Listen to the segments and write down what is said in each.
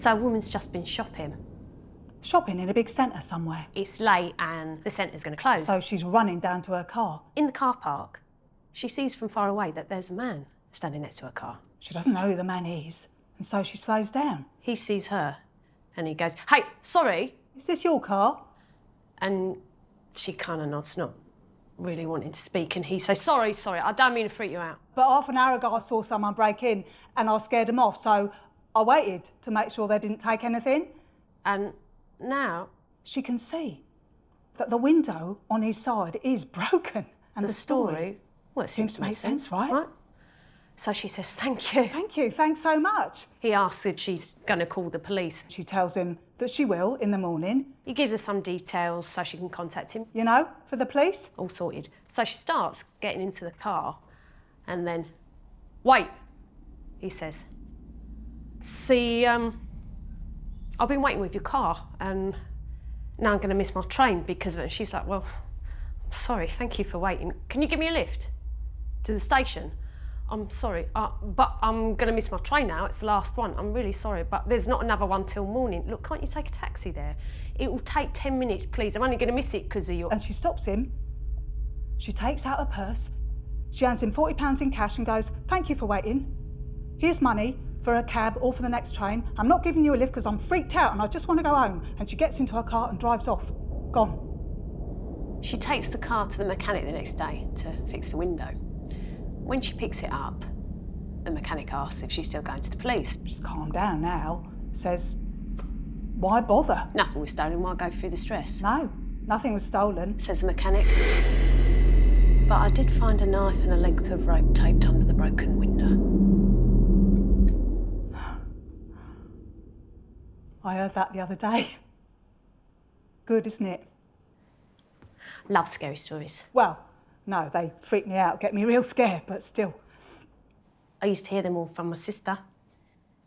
So a woman's just been shopping. Shopping in a big centre somewhere? It's late and the centre's going to close. So she's running down to her car? In the car park, she sees from far away that there's a man standing next to her car. She doesn't know who the man is, and so she slows down. He sees her and he goes, "Hey, sorry." Is this your car? And she kind of nods, not really wanting to speak, and he says, sorry, I don't mean to freak you out. But half an hour ago I saw someone break in and I scared them off, so I waited to make sure they didn't take anything. And now? She can see that the window on his side is broken. And the story well, it seems to make sense, right? So she says, thank you. Thank you, thanks so much. He asks if she's going to call the police. She tells him that she will in the morning. He gives her some details so she can contact him. You know, for the police. All sorted. So she starts getting into the car and then, wait, he says. See, I've been waiting with your car and now I'm going to miss my train because of it. And she's like, well, I'm sorry, thank you for waiting. Can you give me a lift to the station? I'm sorry, but I'm going to miss my train now. It's the last one. I'm really sorry, but there's not another one till morning. Look, can't you take a taxi there? It will take 10 minutes, please. I'm only going to miss it because of your... And she stops him. She takes out her purse. She hands him £40 in cash and goes, thank you for waiting. Here's money for a cab or for the next train. I'm not giving you a lift because I'm freaked out and I just want to go home. And she gets into her car and drives off. Gone. She takes the car to the mechanic the next day to fix the window. When she picks it up, the mechanic asks if she's still going to the police. She's calmed down now. Says, why bother? Nothing was stolen, why go through the stress? No, nothing was stolen. Says the mechanic. But I did find a knife and a length of rope taped under the broken window. I heard that the other day. Good, isn't it? Love scary stories. Well, no, they freak me out, get me real scared, but still. I used to hear them all from my sister.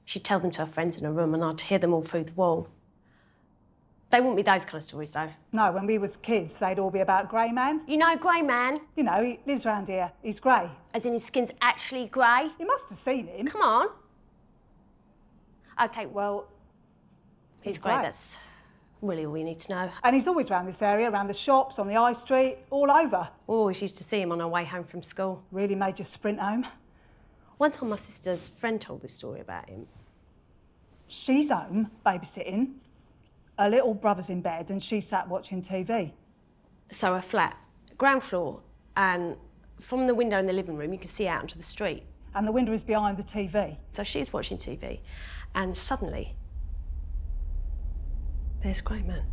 She'd tell them to her friends in her room and I'd hear them all through the wall. They wouldn't be those kind of stories, though. No, when we was kids, they'd all be about Grey Man. You know Grey Man? You know, he lives around here. He's grey. As in his skin's actually grey? You must have seen him. Come on. OK, well, he's grey, that's really all you need to know. And he's always around this area, around the shops, on the high street, all over. We always used to see him on our way home from school. Really made you sprint home. One time my sister's friend told this story about him. She's home, babysitting. Her little brother's in bed and she sat watching TV. So her flat, ground floor, and from the window in the living room you can see out onto the street. And the window is behind the TV. So she's watching TV and suddenly there's Grey Man.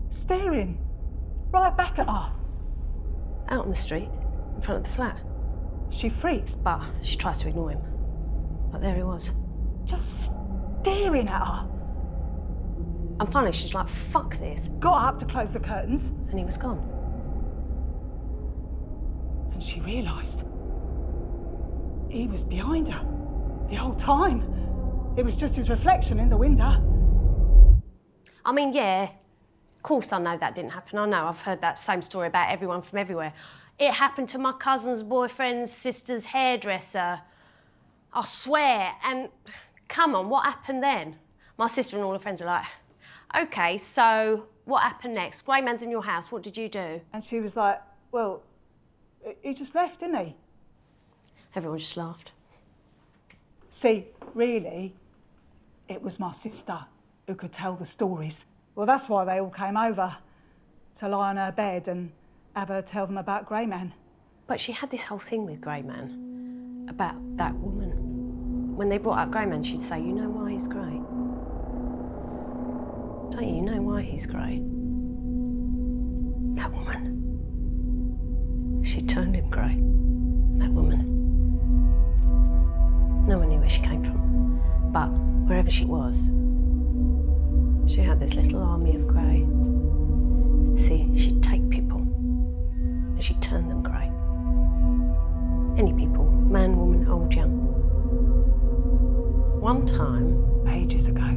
Staring right back at her. Out on the street, in front of the flat. She freaks. But she tries to ignore him. But there he was. Just staring at her. And finally she's like, fuck this. Got up to close the curtains. And he was gone. And she realised he was behind her the whole time. It was just his reflection in the window. I mean, yeah, of course I know that didn't happen. I know, I've heard that same story about everyone from everywhere. It happened to my cousin's boyfriend's sister's hairdresser. I swear. And come on, what happened then? My sister and all her friends are like, OK, so what happened next? Grey Man's in your house, what did you do? And she was like, well, he just left, didn't he? Everyone just laughed. See, really, it was my sister who could tell the stories. Well, that's why they all came over, to lie on her bed and have her tell them about Grey Man. But she had this whole thing with Grey Man, about that woman. When they brought up Grey Man, she'd say, you know why he's grey? Don't you? You know why he's grey? That woman. She turned him grey. That woman. No one knew where she came from. But wherever she was, she had this little army of grey. See, she'd take people and she'd turn them grey. Any people, man, woman, old, young. One time... Ages ago.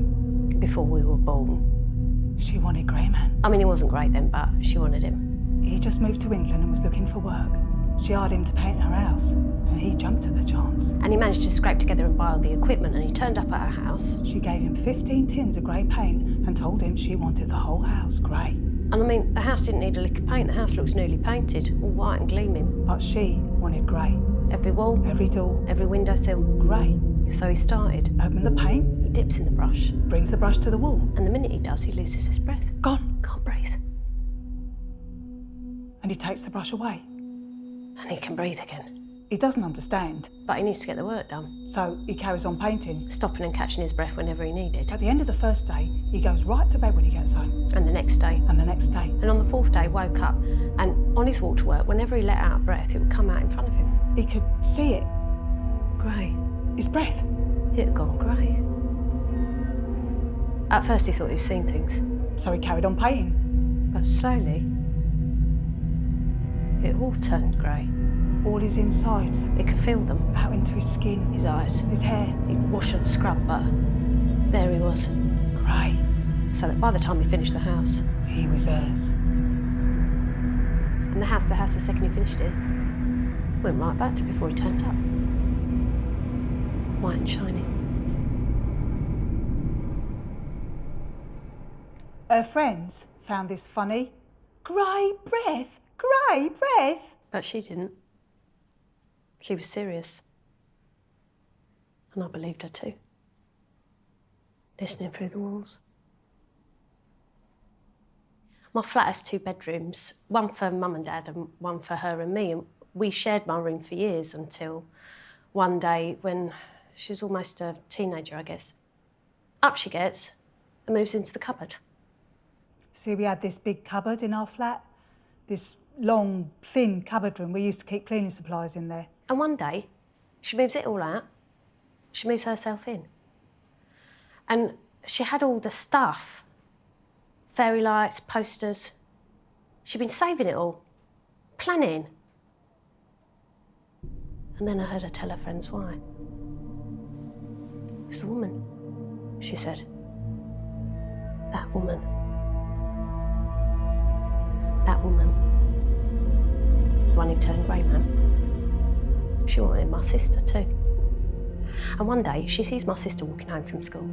Before we were born. She wanted Grey Man. I mean, he wasn't great then, but she wanted him. He just moved to England and was looking for work. She hired him to paint her house, and he jumped at the chance. And he managed to scrape together and buy all the equipment, and he turned up at her house. She gave him 15 tins of grey paint and told him she wanted the whole house grey. And I mean, the house didn't need a lick of paint. The house looks newly painted, all white and gleaming. But she wanted grey. Every wall, Every door, every windowsill. grey. So he started. Opened the paint, He dips in the brush, brings the brush to the wall. and the minute he does, he loses his breath. Gone. Can't breathe. And he takes the brush away. And he can breathe again. He doesn't understand, But he needs to get the work done, so he carries on painting. stopping and catching his breath whenever he needed. At the end of the first day, he goes right to bed when he gets home. And the next day. And the next day, And on the fourth day, woke up, and on his walk to work, whenever he let out a breath, it would come out in front of him. he could see it, Grey. his breath. It had gone grey. At first he thought he was seeing things, So he carried on painting. but slowly, it all turned grey. All his insides, He could feel them, out into his skin, his eyes. his hair. He'd wash and scrub, but there he was. Grey. So that by the time he finished the house, He was hers. and the house the second he finished it, went right back to before he turned up. White and shiny. Her friends found this funny. Grey breath, grey breath. But she didn't. She was serious. And I believed her too. Listening through the walls. My flat has 2 bedrooms, one for Mum and Dad and one for her and me. And we shared my room for years until one day when she was almost a teenager, I guess. Up she gets and moves into the cupboard. See, we had this big cupboard in our flat. This long, thin cupboard room. We used to keep cleaning supplies in there. And one day, she moves it all out. She moves herself in. And she had all the stuff. Fairy lights, posters. She'd been saving it all. Planning. And then I heard her tell her friends why. It was the woman, she said. That woman. That woman. The one who turned grey, man. She wanted my sister too. And one day, she sees my sister walking home from school.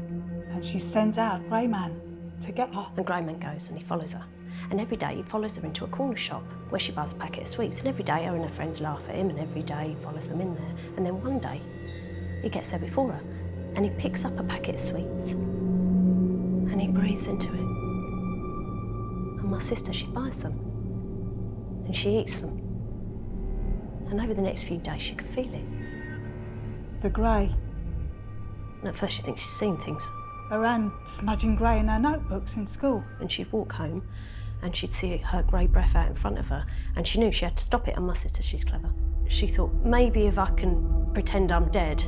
And she sends out a grey man to get her. And grey man goes and he follows her. And every day he follows her into a corner shop where she buys a packet of sweets. And every day her and her friends laugh at him, and every day he follows them in there. And then one day, he gets there before her and he picks up a packet of sweets and he breathes into it. And my sister, she buys them and she eats them. And over the next few days, she could feel it. The grey. And at first she thinks she's seen things. Her hand smudging grey in her notebooks in school. And she'd walk home and she'd see her grey breath out in front of her, and she knew she had to stop it. And my sister, she's clever. She thought, maybe if I can pretend I'm dead,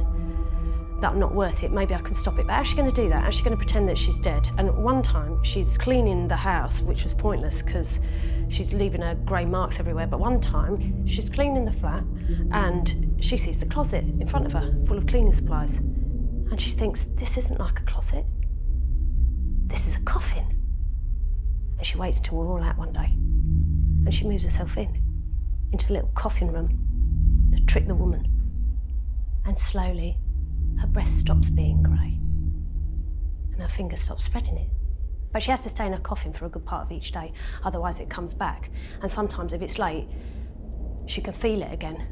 that I'm not worth it, maybe I can stop it. But how's she going to do that? How's she going to pretend that she's dead? And one time, she's cleaning the house, which was pointless because she's leaving her grey marks everywhere. But one time, she's cleaning the flat and she sees the closet in front of her, full of cleaning supplies. And she thinks, this isn't like a closet. This is a coffin. And she waits until we're all out one day. And she moves herself into the little coffin room to trick the woman. And slowly, her breath stops being grey. And her fingers stop spreading it. But she has to stay in her coffin for a good part of each day, otherwise it comes back. And sometimes if it's late, she can feel it again,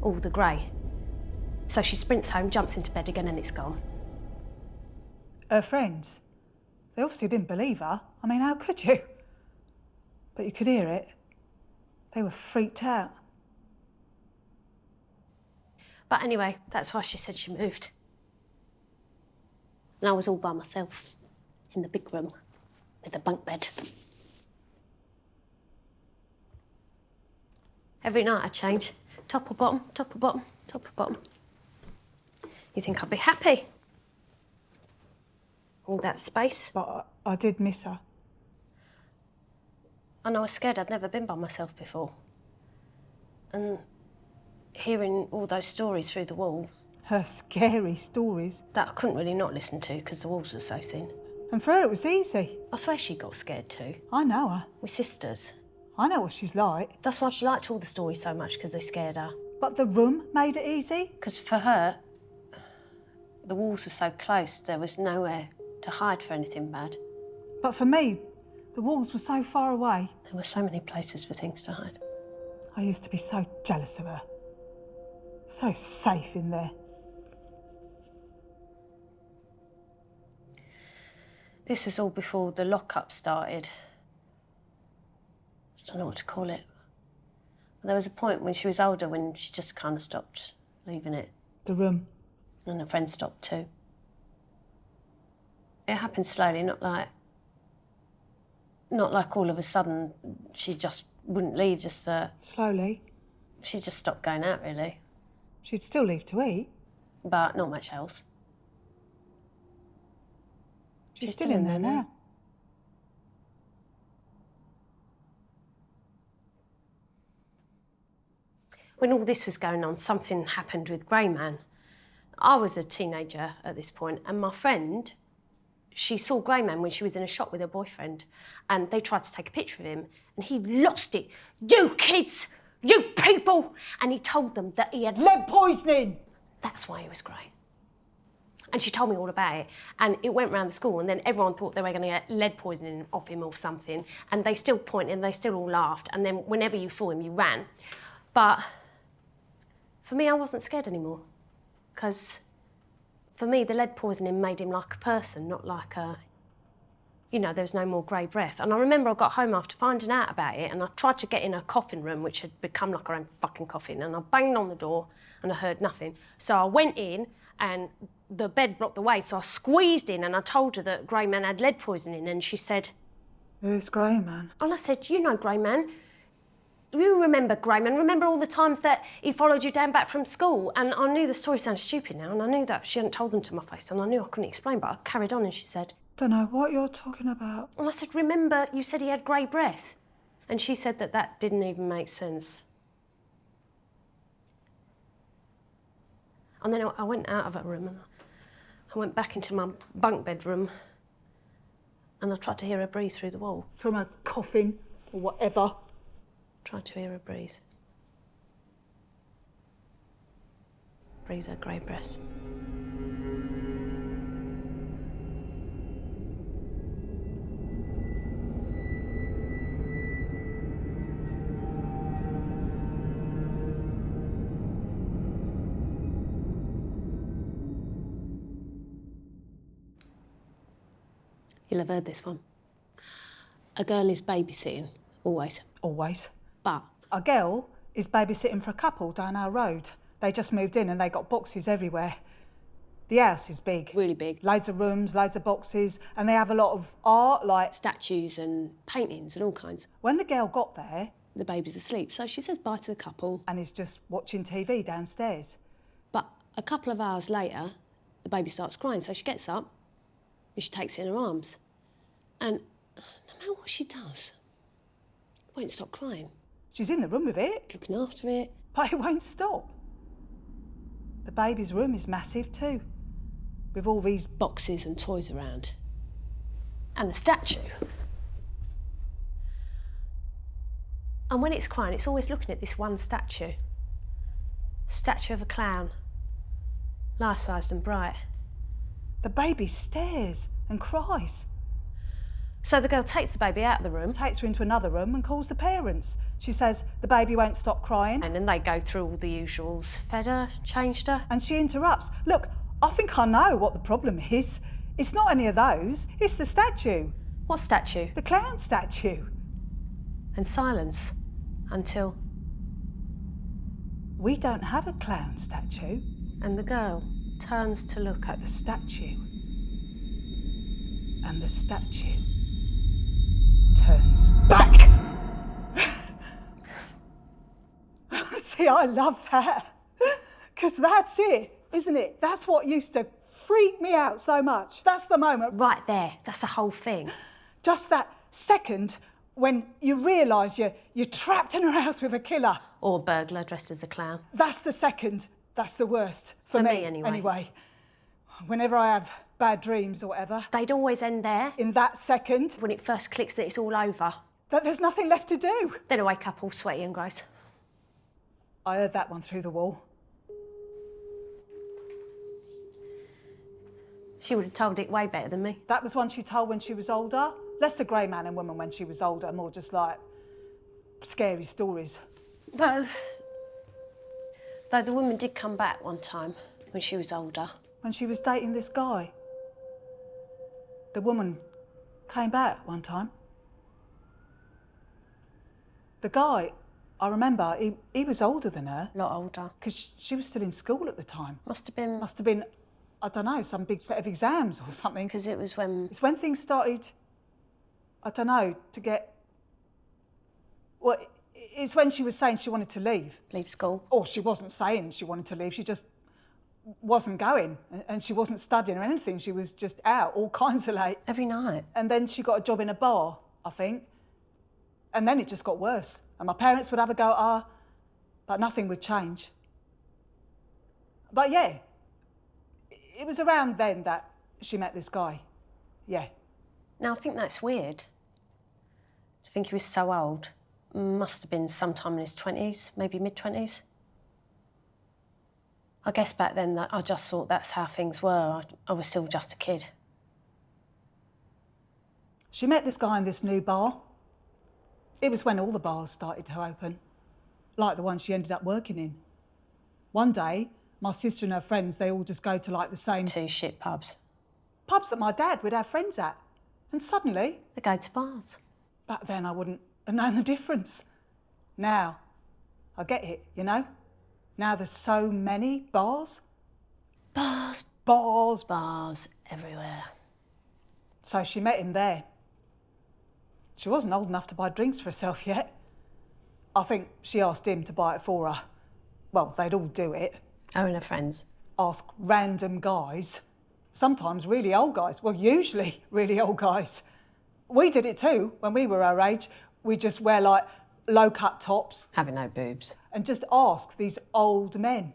all the grey. So she sprints home, jumps into bed again, and it's gone. Her friends, they obviously didn't believe her. I mean, how could you? But you could hear it. They were freaked out. But anyway, that's why she said she moved. And I was all by myself in the big room with the bunk bed. Every night I'd change, top or bottom, top or bottom, top or bottom. You think I'd be happy? All that space. But I did miss her. And I was scared. I'd never been by myself before. And hearing all those stories through the wall. Her scary stories. That I couldn't really not listen to because the walls were so thin. And for her it was easy. I swear she got scared too. I know her. We're sisters. I know what she's like. That's why she liked all the stories so much, because they scared her. But the room made it easy? Because for her, the walls were so close, there was nowhere to hide for anything bad. But for me, the walls were so far away. There were so many places for things to hide. I used to be so jealous of her. So safe in there. This was all before the lockup started. I don't know what to call it. But there was a point when she was older when she just kind of stopped leaving it. The room. And her friends stopped too. It happened slowly, not like all of a sudden she just wouldn't leave, just that... Slowly? She just stopped going out, really. She'd still leave to eat. But not much else. She's still in there now. When all this was going on, something happened with Grey Man. I was a teenager at this point, and my friend, she saw Grey Man when she was in a shop with her boyfriend, and they tried to take a picture of him, and he lost it. You kids! You people! And he told them that he had lead poisoning! That's why he was grey. And she told me all about it, and it went round the school, and then everyone thought they were going to get lead poisoning off him or something, and they still pointed, and they still all laughed, and then whenever you saw him, you ran. But for me, I wasn't scared anymore, because for me, the lead poisoning made him like a person, not like a, you know, there was no more grey breath. And I remember I got home after finding out about it, and I tried to get in her coffin room, which had become like her own fucking coffin, and I banged on the door, and I heard nothing. So I went in, and the bed blocked the way, so I squeezed in and I told her that Grey Man had lead poisoning, and she said... Who's Grey Man? And I said, you know Grey Man. You remember Grey Man. Remember all the times that he followed you down back from school? And I knew the story sounded stupid now, and I knew that she hadn't told them to my face, and I knew I couldn't explain, but I carried on, and she said... Don't know what you're talking about. And I said, remember you said he had grey breath? And she said that that didn't even make sense. And then I went out of her room and I went back into my bunk bedroom and I tried to hear her breathe through the wall. From a coffin or whatever. Tried to hear her breathe. Breathe her grey breath. You'll have heard this one. A girl is babysitting, always. Always. But a girl is babysitting for a couple down our road. They just moved in and they got boxes everywhere. The house is big. Really big. Loads of rooms, loads of boxes, and they have a lot of art, like... statues and paintings and all kinds. When the girl got there... the baby's asleep, so she says bye to the couple. And is just watching TV downstairs. But a couple of hours later, the baby starts crying, so she gets up and she takes it in her arms. And no matter what she does, it won't stop crying. She's in the room with it. Looking after it. But it won't stop. The baby's room is massive too, with all these boxes and toys around. And the statue. And when it's crying, it's always looking at this one statue. Statue of a clown. Life-sized and bright. The baby stares and cries. So the girl takes the baby out of the room. Takes her into another room and calls the parents. She says the baby won't stop crying. And then they go through all the usuals. Fed her, changed her. And she interrupts. Look, I think I know what the problem is. It's not any of those, it's the statue. What statue? The clown statue. And silence until... we don't have a clown statue. And the girl turns to look at the statue. And the statue turns back. See, I love that. Because that's it, isn't it? That's what used to freak me out so much. That's the moment. Right there, that's the whole thing. Just that second when you realise you're trapped in a house with a killer. Or a burglar dressed as a clown. That's the second. That's the worst for me anyway. Whenever I have bad dreams or whatever. They'd always end there. In that second. When it first clicks that it's all over. That there's nothing left to do. Then I wake up all sweaty and gross. I heard that one through the wall. She would have told it way better than me. That was one she told when she was older. Less a grey man and woman when she was older, more just like scary stories. Though the woman did come back one time when she was older. When she was dating this guy. The woman came back one time. The guy, I remember, he was older than her. A lot older. Because she was still in school at the time. Must have been, I don't know, some big set of exams or something. because it was when... It's when things started, I don't know, to get... Well, it's when she was saying she wanted to leave. Leave school. Or she wasn't saying she wanted to leave, she just wasn't going. And she wasn't studying or anything, she was just out all kinds of late. Every night. And then she got a job in a bar, I think. And then it just got worse. And my parents would have a go at her, but nothing would change. But yeah, it was around then that she met this guy. Yeah. Now, I think that's weird. I think he was so old. Must have been sometime in his 20s, maybe mid-20s. I guess back then that I just thought that's how things were. I was still just a kid. She met this guy in this new bar. It was when all the bars started to open, like the one she ended up working in. One day, my sister and her friends, they all just go to like the same... 2 shit pubs. Pubs that my dad would have friends at. And suddenly... They go to bars. Back then I wouldn't have known the difference. Now, I get it, you know? Now there's so many bars. Bars. Bars. Bars everywhere. So she met him there. She wasn't old enough to buy drinks for herself yet. I think she asked him to buy it for her. Well, they'd all do it. Her and her friends. Ask random guys. Sometimes really old guys. Well, usually really old guys. We did it too when we were her age. We just wear like low-cut tops. Having no boobs. And just ask these old men.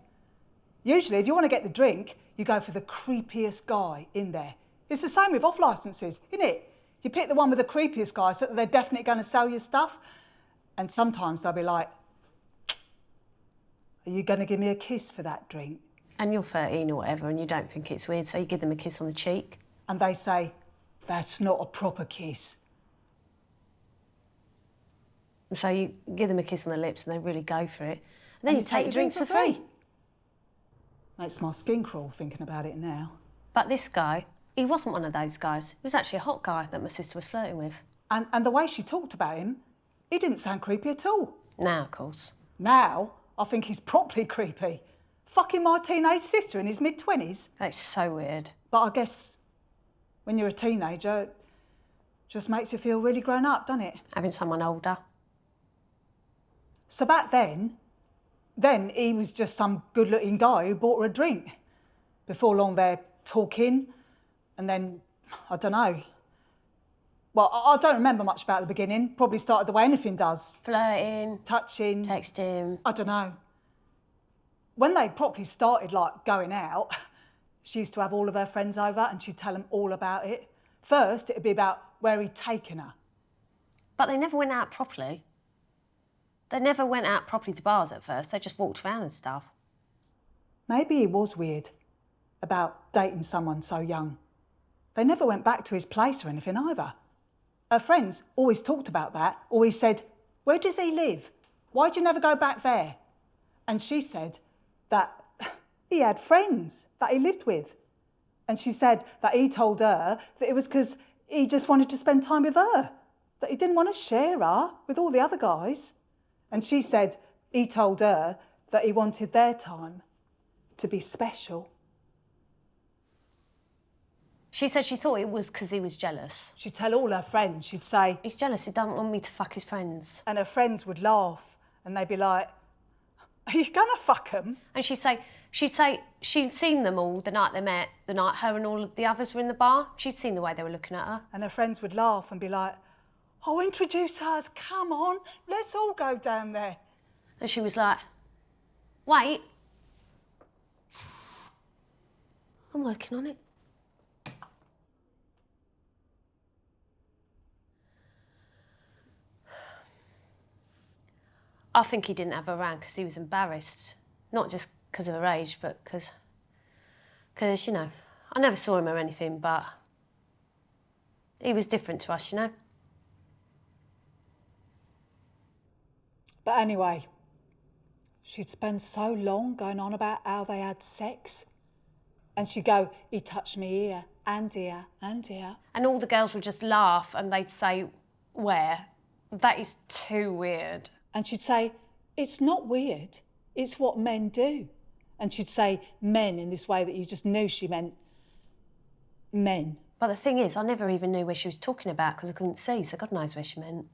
Usually, if you want to get the drink, you go for the creepiest guy in there. It's the same with off-licences, isn't it? You pick the one with the creepiest guy so that they're definitely going to sell you stuff. And sometimes they'll be like, are you going to give me a kiss for that drink? And you're 13 or whatever and you don't think it's weird, so you give them a kiss on the cheek. And they say, that's not a proper kiss. And so you give them a kiss on the lips and they really go for it. And then you take your drinks for free. Makes my skin crawl thinking about it now. But this guy, he wasn't one of those guys. He was actually a hot guy that my sister was flirting with. And the way she talked about him, he didn't sound creepy at all. Now, of course. Now, I think he's properly creepy. Fucking my teenage sister in his mid-20s. That's so weird. But I guess when you're a teenager, it just makes you feel really grown up, doesn't it? Having someone older. So back then he was just some good-looking guy who bought her a drink. Before long, they're talking, and then, I don't know. Well, I don't remember much about the beginning. Probably started the way anything does. Flirting. Touching. Texting. I don't know. When they properly started, like, going out, she used to have all of her friends over and she'd tell them all about it. First, it'd be about where he'd taken her. But they never went out properly. They never went out properly to bars at first. They just walked around and stuff. Maybe he was weird about dating someone so young. They never went back to his place or anything either. Her friends always talked about that, always said, where does he live? Why'd you never go back there? And she said that he had friends that he lived with. And she said that he told her that it was because he just wanted to spend time with her, that he didn't want to share her with all the other guys. And she said he told her that he wanted their time to be special. She said she thought it was because he was jealous. She'd tell all her friends, she'd say... He's jealous, he doesn't want me to fuck his friends. And her friends would laugh and they'd be like, are you gonna fuck him? And she'd say she'd seen them all the night they met, the night her and all of the others were in the bar. She'd seen the way they were looking at her. And her friends would laugh and be like, oh, introduce us, come on, let's all go down there. And she was like, wait. I'm working on it. I think he didn't have her around because he was embarrassed. Not just because of her age, but because, you know, I never saw him or anything, but he was different to us, you know. But anyway, she'd spend so long going on about how they had sex. And she'd go, he touched me here, and here, and here. And all the girls would just laugh and they'd say, where? That is too weird. And she'd say, it's not weird, it's what men do. And she'd say men in this way that you just knew she meant men. But the thing is, I never even knew where she was talking about because I couldn't see, so God knows where she meant.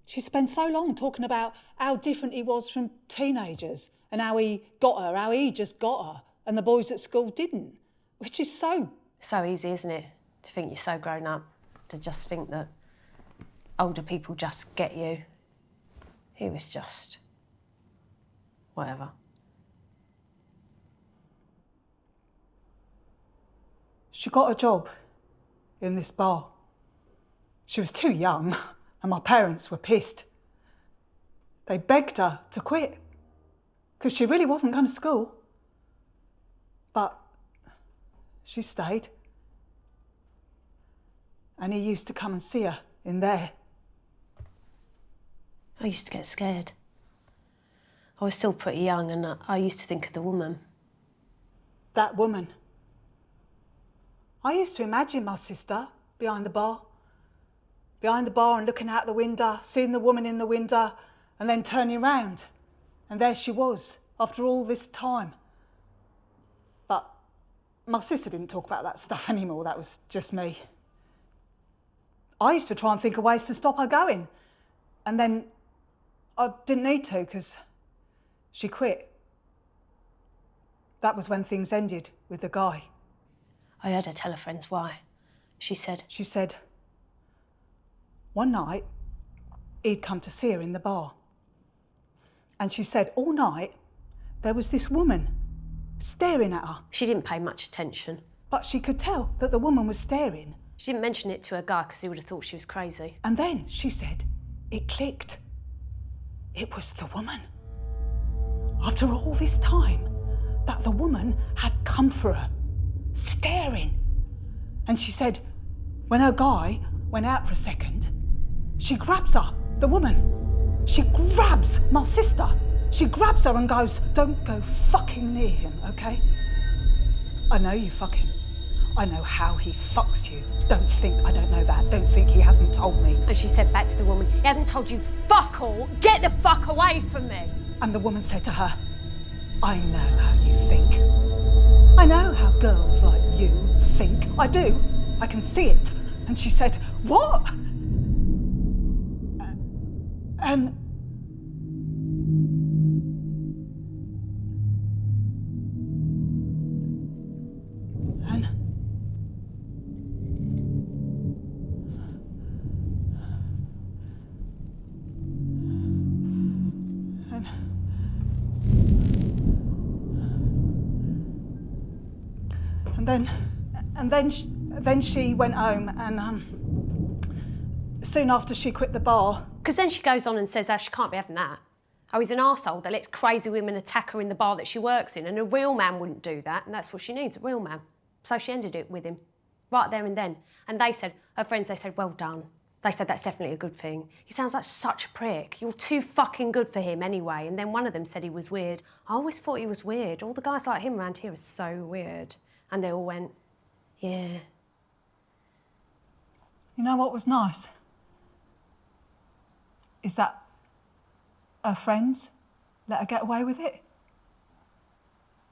She spent so long talking about how different he was from teenagers and how he got her, how he just got her, and the boys at school didn't, which is so easy, isn't it, to think you're so grown up, to just think that older people just get you. He was just whatever. She got a job in this bar. She was too young and my parents were pissed. They begged her to quit because she really wasn't going to school. But she stayed. And he used to come and see her in there. I used to get scared. I was still pretty young and I used to think of the woman. That woman. I used to imagine my sister behind the bar and looking out the window, seeing the woman in the window and then turning round. And there she was, after all this time. But my sister didn't talk about that stuff anymore, that was just me. I used to try and think of ways to stop her going. And then I didn't need to because she quit. That was when things ended with the guy. I heard her tell her friends why. She said, one night, he'd come to see her in the bar. And she said all night, there was this woman staring at her. She didn't pay much attention. But she could tell that the woman was staring. She didn't mention it to her guy because he would have thought she was crazy. And then, she said, it clicked. It was the woman. After all this time, that the woman had come for her, staring. And she said, when her guy went out for a second, she grabs her, the woman. She grabs my sister. She grabs her and goes, don't go fucking near him, okay? I know you fuck him. I know how he fucks you. Don't think I don't know that. Don't think he hasn't told me. And she said back to the woman, he hasn't told you fuck all. Get the fuck away from me. And the woman said to her, I know how you think. I know how girls like you think. I do. I can see it. And she said, what? And then she went home and soon after she quit the bar. Because then she goes on and says, she can't be having that. Oh, he's an arsehole that lets crazy women attack her in the bar that she works in, and a real man wouldn't do that, and that's what she needs, a real man. So she ended it with him, right there and then. And they said, her friends, they said, well done. They said, that's definitely a good thing. He sounds like such a prick. You're too fucking good for him anyway. And then one of them said he was weird. I always thought he was weird. All the guys like him around here are so weird. And they all went, yeah. You know what was nice? Is that her friends let her get away with it.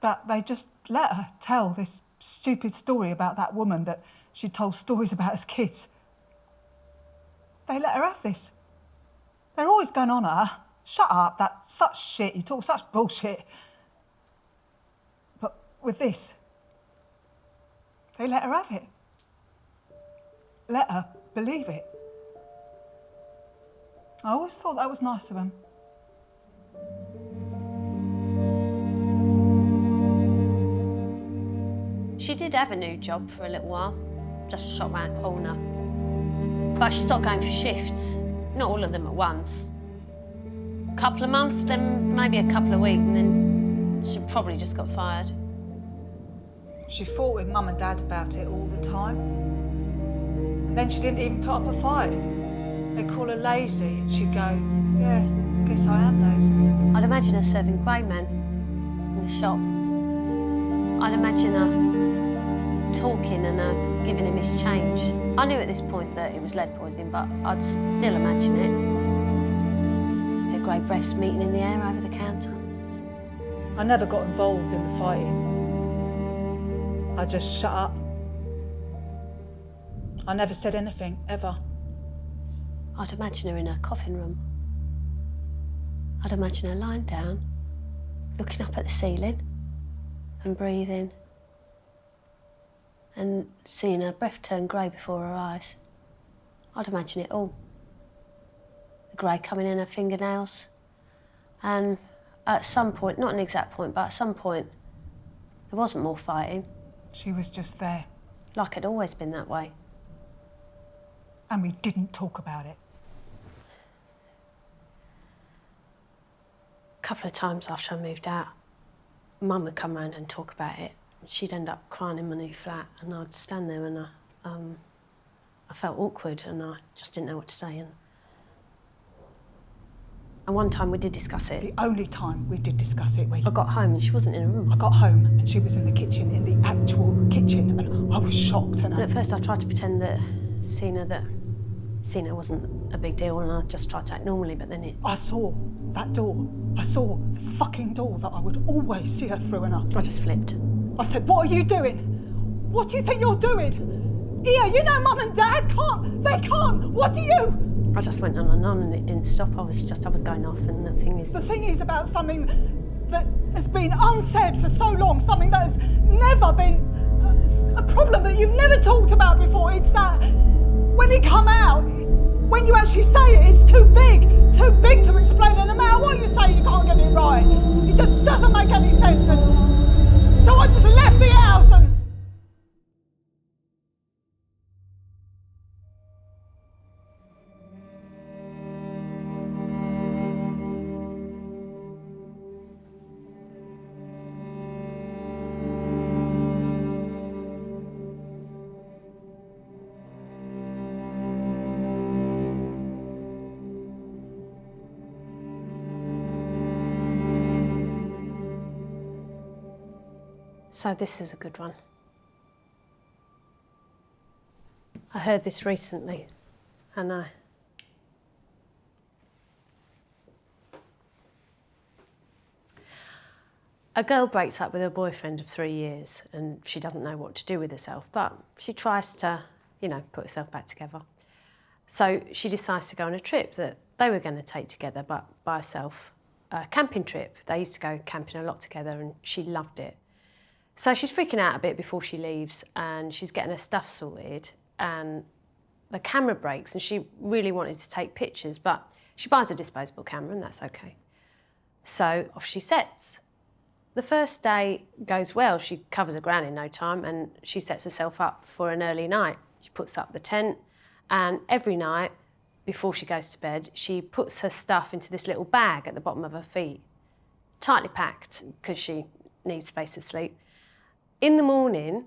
That they just let her tell this stupid story about that woman that she told stories about as kids. They let her have this. They're always going on at her. Shut up, that's such shit, you talk such bullshit. But with this, they let her have it. Let her believe it. I always thought that was nice of them. She did have a new job for a little while, just a shop round the corner. But she stopped going for shifts, not all of them at once. couple of months, then maybe a couple of weeks, and then she probably just got fired. She fought with Mum and Dad about it all the time. And then she didn't even put up a fight. They'd call her lazy, and she'd go, yeah, guess I am lazy. I'd imagine her serving grey men in the shop. I'd imagine her talking and her giving him his change. I knew at this point that it was lead poisoning, but I'd still imagine it. Her grey breaths meeting in the air over the counter. I never got involved in the fighting. I just shut up. I never said anything, ever. I'd imagine her in her coffin room. I'd imagine her lying down, looking up at the ceiling and breathing, and seeing her breath turn grey before her eyes. I'd imagine it all. The grey coming in her fingernails. And at some point, not an exact point, but at some point, there wasn't more fighting. She was just there. Like it'd always been that way. And we didn't talk about it. A couple of times after I moved out, Mum would come round and talk about it. She'd end up crying in my new flat, and I'd stand there and I felt awkward and I just didn't know what to say. And one time we did discuss it. The only time we did discuss it, I got home and she wasn't in her room. I got home and she was in the kitchen, in the actual kitchen, and I was shocked. And at first I tried to pretend that seeing her wasn't a big deal, and I just tried to act normally, but then I saw that door. I saw the fucking door that I would always see her through, and I just flipped. I said, what are you doing? What do you think you're doing? Ia, you know Mum and Dad can't. They can't. What do you? I just went on and it didn't stop. I was going off, and the thing is about something that has been unsaid for so long, something that has never been a problem that you've never talked about before. It's that when it come out, when you actually say it, it's too big to explain, and no matter what you say, you can't get it right. It just doesn't make any sense, and so I just left the house and... So this is a good one. I heard this recently, and a girl breaks up with her boyfriend of 3 years, and she doesn't know what to do with herself, but she tries to, put herself back together. So she decides to go on a trip that they were going to take together, but by herself, a camping trip. They used to go camping a lot together, and she loved it. So she's freaking out a bit before she leaves, and she's getting her stuff sorted, and the camera breaks, and she really wanted to take pictures, but she buys a disposable camera, and that's okay. So off she sets. The first day goes well. She covers her ground in no time, and she sets herself up for an early night. She puts up the tent, and every night before she goes to bed, she puts her stuff into this little bag at the bottom of her feet, tightly packed, because she needs space to sleep. In the morning,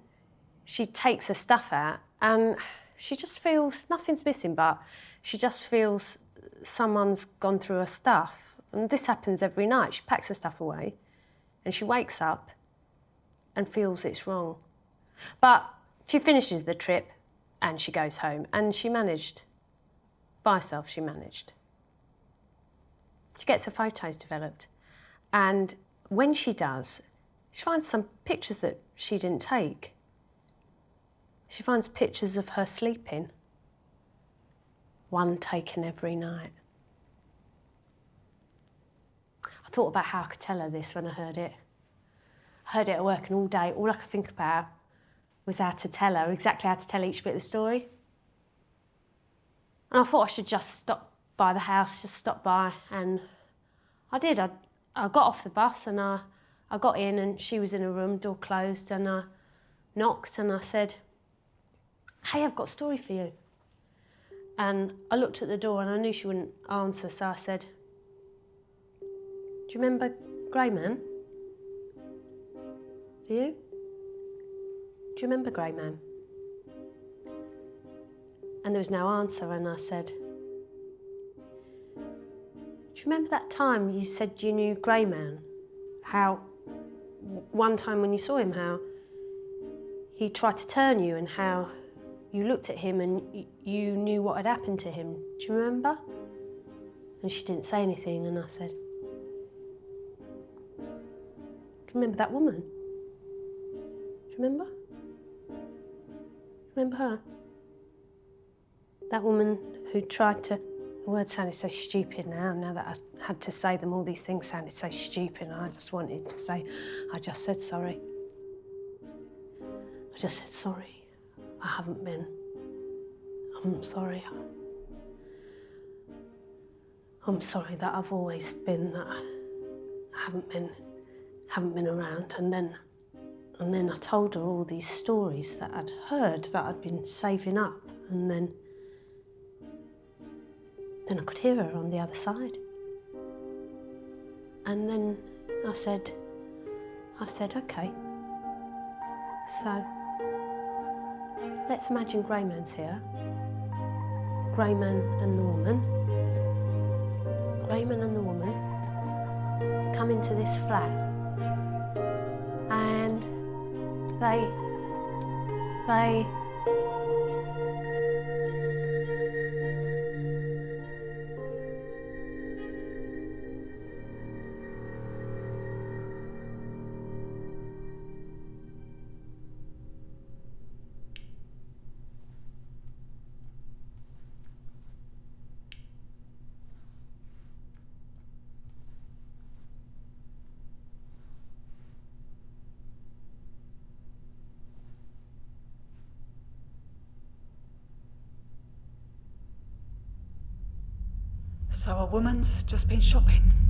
she takes her stuff out, and she just feels, nothing's missing, but she just feels someone's gone through her stuff. And this happens every night. She packs her stuff away, and she wakes up and feels it's wrong. But she finishes the trip, and she goes home, and she managed. By herself, she managed. She gets her photos developed, and when she does, she finds some pictures that she didn't take. She finds pictures of her sleeping, one taken every night. I thought about how I could tell her this when I heard it. I heard it at work, and all day, all I could think about was how to tell her, exactly how to tell each bit of the story. And I thought I should just stop by the house, just stop by, and I did. I got off the bus, and I got in, and she was in her room, door closed, and I knocked, and I said, "Hey, I've got a story for you." And I looked at the door, and I knew she wouldn't answer, so I said, Do you remember Grey Man? Do you? Do you remember Grey Man? And there was no answer, and I said, do you remember that time you said you knew Grey Man? How, one time when you saw him, how he tried to turn you and how you looked at him and you knew what had happened to him. Do you remember? And she didn't say anything, and I said, do you remember that woman? Do you remember? Remember her? That woman who tried to... The word sounded so stupid now that I had to say them, all these things sounded so stupid, and I just wanted to say, I just said sorry. I just said sorry. I haven't been. I'm sorry. I'm sorry that I've always been, that I haven't been around. And then I told her all these stories that I'd heard, that I'd been saving up, and then I could hear her on the other side. And then I said, okay, so let's imagine Grey Man's here. Grey Man and the woman. Grey Man and the woman come into this flat, and they So a woman's just been shopping.